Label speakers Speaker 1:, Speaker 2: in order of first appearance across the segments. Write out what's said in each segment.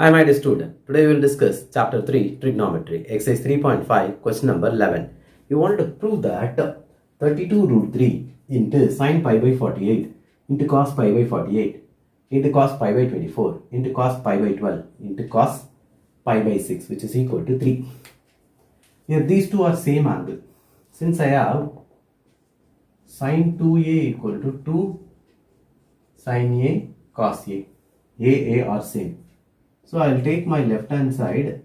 Speaker 1: Hi my dear student, today we will discuss chapter 3 trigonometry, exercise 3.5, question number 11. You want to prove that 32 root 3 into sine pi by 48 into cos pi by 48 into cos pi by 24 into cos pi by 12 into cos pi by 6, which is equal to 3. Here these two are same angle. Since I have sine 2a equal to 2 sine a cos a are same. So I will take my left hand side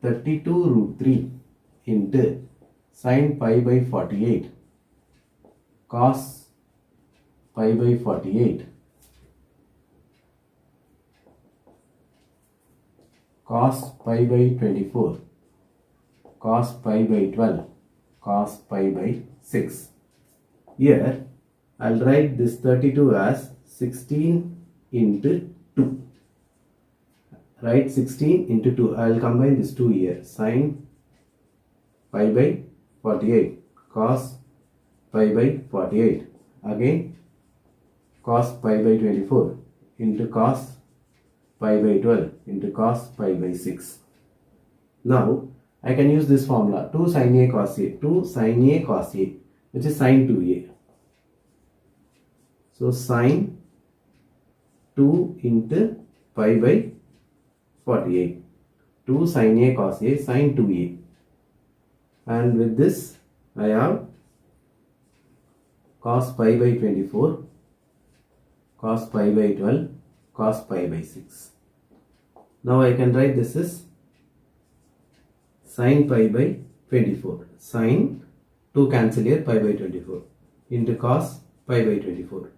Speaker 1: 32 root 3 into sine pi by 48 cos pi by 48 cos pi by 24 cos pi by 12 cos pi by 6. Here I will write this 32 as 16 into 2. Write 16 into 2. I will combine this 2 here. Sine pi by 48 cos pi by 48. Again cos pi by 24 into cos pi by 12 into cos pi by 6. Now I can use this formula 2 sin a cos a, 2 sin a cos a, which is sin 2a. So sin 2 into pi by 48, 2 sin a cos a sin 2a, and with this I have cos pi by 24 cos pi by 12 cos pi by 6. Now I can write this as sin pi by 24, sin 2 cancel here, pi by 24 into cos pi by 24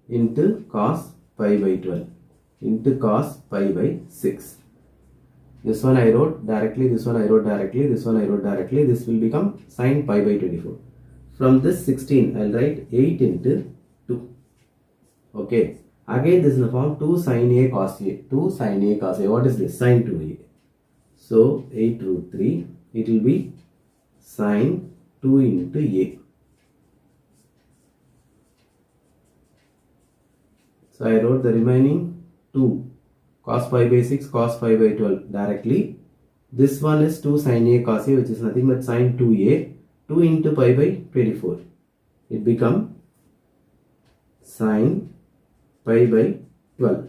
Speaker 1: into cos pi by 12 into cos pi by 6. This one I wrote directly, this one I wrote directly, this one I wrote directly. This will become sin pi by 24. From this 16 I will write 8 into 2. Okay. Again this is the form 2 sin a cos a. 2 sin a cos a. What is this? Sin 2a. So 8 root 3. It will be sin 2 into a. So I wrote the remaining 2 cos pi by 6 cos pi by 12 directly. This one is 2 sin a cos a, which is nothing but sin 2a. 2 into pi by 24. It become sin pi by 12.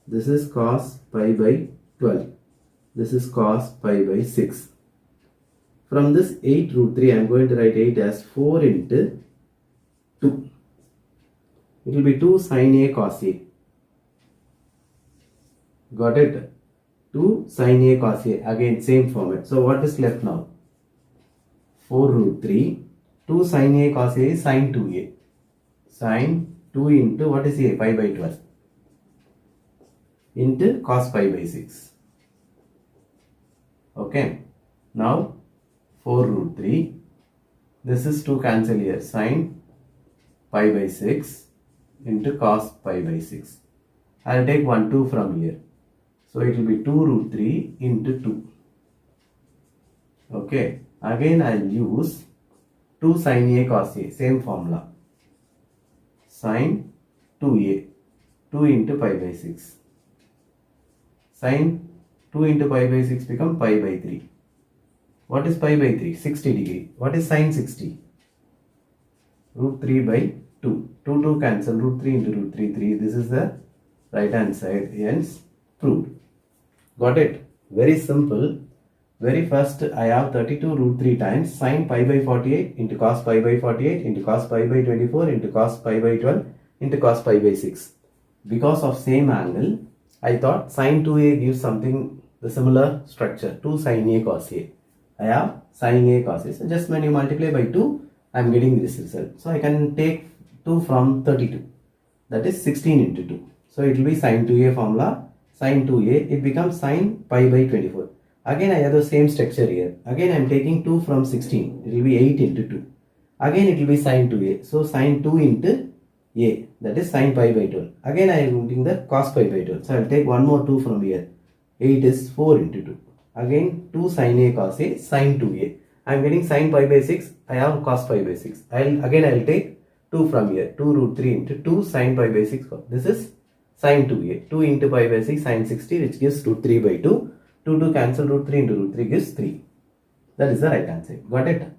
Speaker 1: This is cos pi by 12. This is cos pi by 6. From this 8 root 3 I am going to write 8 as 4 into 2. It will be 2 sin a cos a. Got it? 2 sin a cos a. Again same format. So what is left now? 4 root 3. 2 sin a cos a is sin 2a. Sin 2 into what is a? Pi by 12 into cos pi by 6. Okay. Now 4 root 3. This is 2 cancel here. Sin pi by 6 into cos pi by 6. I will take 1 2 from here. So it will be 2 root 3 into 2. Okay. Again I will use 2 sin a cos a. Same formula. Sin 2a. 2 into pi by 6. Sin 2 into pi by 6 become pi by 3. What is pi by 3? 60 degree. What is sin 60? Root 3 by 2. 2 2 cancel. Root 3 into root 3 3. This is the right hand side. Hence proved. Got it? Very simple. Very first I have 32 root 3 times sin pi by 48 into cos pi by 48 into cos pi by 24 into cos pi by 12 into cos pi by 6. Because of same angle, I thought sin 2a gives something the similar structure. 2 sin a cos a. I have sin a cos a. So just when you multiply by 2, I am getting this result. So I can take 2 from 32. That is 16 into 2. So it will be sin 2a formula. Sin 2a, it becomes sin pi by 24. Again I have the same structure here. Again I am taking 2 from 16. It will be 8 into 2. Again it will be sin 2a. So sin 2 into a. That is sin pi by 12. Again I am using the cos pi by 12. So I will take one more 2 from here. 8 is 4 into 2. Again 2 sin a cos a sin 2a. I am getting sin pi by 6. I have cos pi by 6. I will take 2 from here. 2 root 3 into 2 sin pi by 6. This is Sin 2a. 2 into pi by 6 sin 60, which gives root 3 by 2. 2 cancel, root 3 into root 3 gives 3. That is the right answer. Got it?